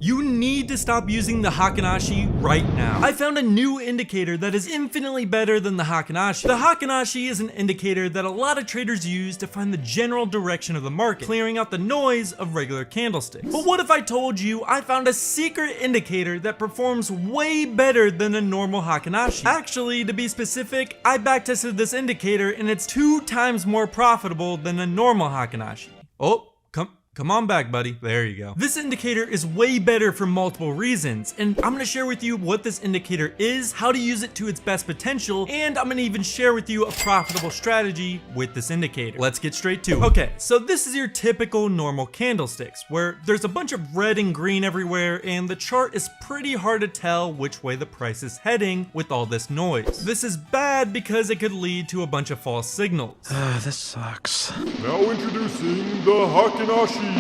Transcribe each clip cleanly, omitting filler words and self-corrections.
You need to stop using the Heiken Ashi right now. I found a new indicator that is infinitely better than the Heiken Ashi. The Heiken Ashi is an indicator that a lot of traders use to find the general direction of the market, clearing out the noise of regular candlesticks. But what if I told you I found a secret indicator that performs way better than a normal Heiken Ashi? Actually, to be specific, I backtested this indicator and it's 2 times more profitable than a normal Heiken Ashi. Oh, Come on back, buddy. There you go. This indicator is way better for multiple reasons, and I'm gonna share with you what this indicator is, how to use it to its best potential, and I'm gonna even share with you a profitable strategy with this indicator. Let's get straight to it. Okay, so this is your typical normal candlesticks, where there's a bunch of red and green everywhere, and the chart is pretty hard to tell which way the price is heading with all this noise. This is bad because it could lead to a bunch of false signals. This sucks. Now introducing the Heiken Ashi.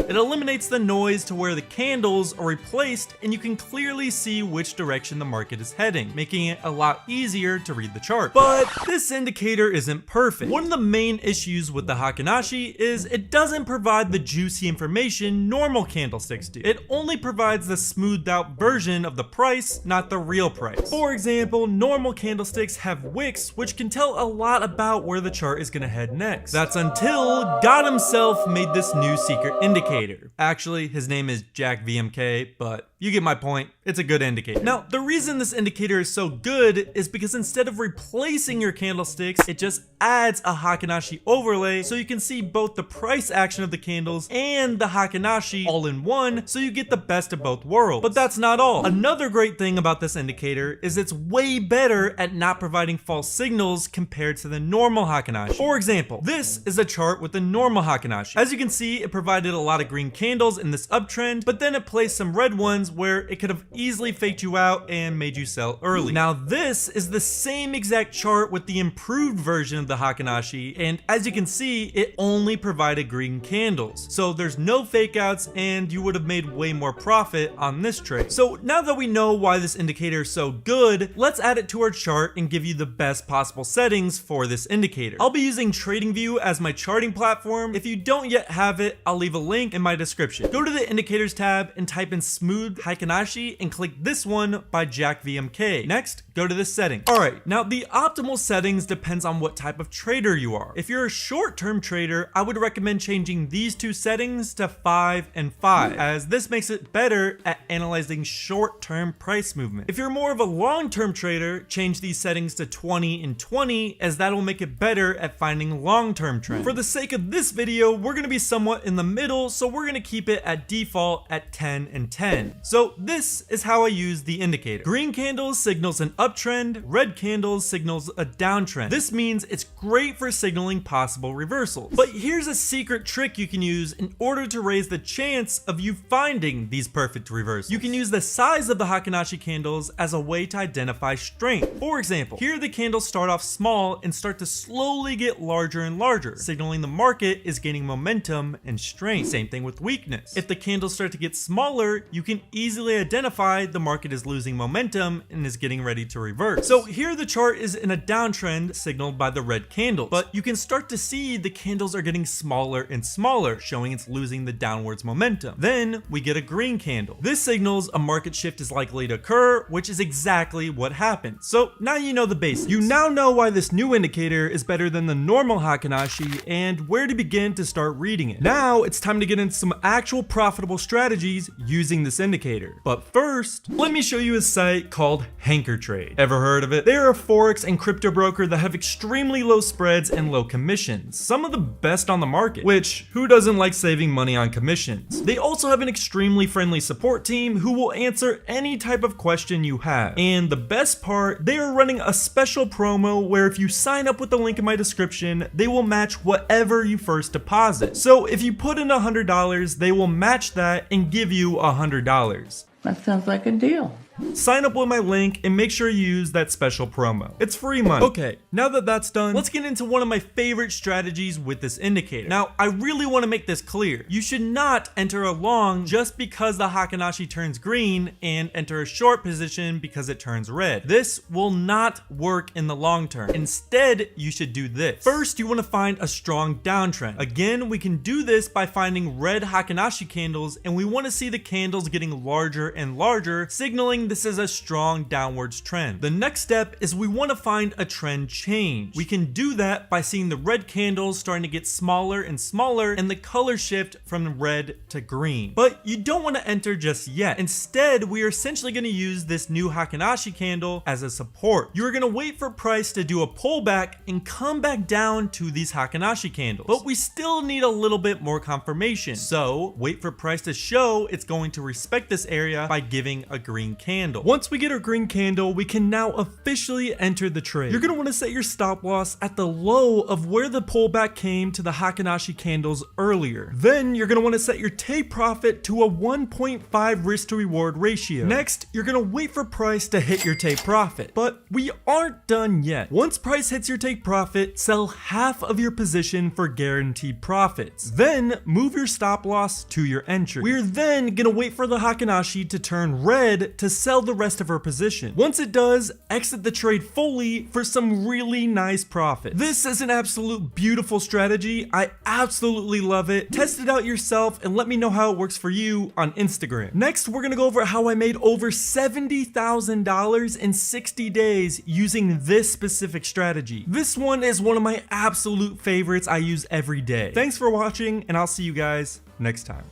It eliminates the noise to where the candles are replaced and you can clearly see which direction the market is heading, making it a lot easier to read the chart. But this indicator isn't perfect. One of the main issues with the Heiken Ashi is it doesn't provide the juicy information normal candlesticks do. It only provides the smoothed out version of the price, not the real price. For example, normal candlesticks have wicks, which can tell a lot about where the chart is gonna head next. That's until God himself made this new secret indicator. Actually, his name is Jack VMK, but you get my point. It's a good indicator. Now, the reason this indicator is so good is because instead of replacing your candlesticks, it just adds a Heiken Ashi overlay so you can see both the price action of the candles and the Heiken Ashi all in one, so you get the best of both worlds. But that's not all. Another great thing about this indicator is it's way better at not providing false signals compared to the normal Heiken Ashi. For example, this is a chart with the normal Heiken Ashi. As you can see, it provided a lot of green candles in this uptrend, but then it placed some red ones where it could have easily faked you out and made you sell early. Now this is the same exact chart with the improved version of the Heiken Ashi, and as you can see, it only provided green candles. So there's no fake outs and you would have made way more profit on this trade. So now that we know why this indicator is so good, let's add it to our chart and give you the best possible settings for this indicator. I'll be using TradingView as my charting platform. If you don't yet have it, I'll leave a link in my description. Go to the indicators tab and type in smooth Heiken Ashi and click this one by Jack VMK. Next, go to the setting. Alright, now the optimal settings depends on what type of trader you are. If you're a short-term trader, I would recommend changing these 2 settings to 5 and 5, as this makes it better at analyzing short-term price movement. If you're more of a long-term trader, change these settings to 20 and 20, as that'll make it better at finding long-term trends. For the sake of this video, we're gonna be somewhat in the middle, so we're gonna keep it at default at 10 and 10. So this is how I use the indicator. Green candles signals an uptrend, red candles signals a downtrend. This means it's great for signaling possible reversals. But here's a secret trick you can use in order to raise the chance of you finding these perfect reversals. You can use the size of the Heiken Ashi candles as a way to identify strength. For example, here the candles start off small and start to slowly get larger and larger, signaling the market is gaining momentum and strength. Same thing with weakness. If the candles start to get smaller, you can easily identify the market is losing momentum and is getting ready to reverse. So here the chart is in a downtrend signaled by the red candles, but you can start to see the candles are getting smaller and smaller, showing it's losing the downwards momentum. Then we get a green candle. This signals a market shift is likely to occur, which is exactly what happened. So now you know the basics. You now know why this new indicator is better than the normal Heiken Ashi and where to begin to start reading it. Now it's time to get into some actual profitable strategies using this indicator. But first, let me show you a site called Trade. Ever heard of it? They're a forex and crypto broker that have extremely low spreads and low commissions, some of the best on the market, which who doesn't like saving money on commissions? They also have an extremely friendly support team who will answer any type of question you have. And the best part, they are running a special promo where if you sign up with the link in my description, they will match whatever you first deposit. So if you put in $100, they will match that and give you $100. That sounds like a deal. Sign up with my link and make sure you use that special promo. It's free money. Okay, now that that's done, let's get into one of my favorite strategies with this indicator. Now, I really want to make this clear. You should not enter a long just because the Heiken Ashi turns green and enter a short position because it turns red. This will not work in the long term. Instead, you should do this. First, you want to find a strong downtrend. Again, we can do this by finding red Heiken Ashi candles, and we want to see the candles getting larger and larger, signaling this is a strong downwards trend. The next step is we want to find a trend change. We can do that by seeing the red candles starting to get smaller and smaller and the color shift from red to green. But you don't want to enter just yet. Instead, we are essentially going to use this new Heiken Ashi candle as a support. You're going to wait for price to do a pullback and come back down to these Heiken Ashi candles. But we still need a little bit more confirmation. So wait for price to show it's going to respect this area by giving a green candle. Once we get our green candle, we can now officially enter the trade. You're going to want to set your stop loss at the low of where the pullback came to the Heiken Ashi candles earlier. Then you're going to want to set your take profit to a 1.5 risk to reward ratio. Next, you're going to wait for price to hit your take profit. But we aren't done yet. Once price hits your take profit, sell half of your position for guaranteed profits. Then move your stop loss to your entry. We're then going to wait for the Heiken Ashi to turn red to sell the rest of our position. Once it does, exit the trade fully for some really nice profit. This is an absolute beautiful strategy. I absolutely love it. Test it out yourself and let me know how it works for you on Instagram. Next, we're going to go over how I made over $70,000 in 60 days using this specific strategy. This one is one of my absolute favorites I use every day. Thanks for watching, and I'll see you guys next time.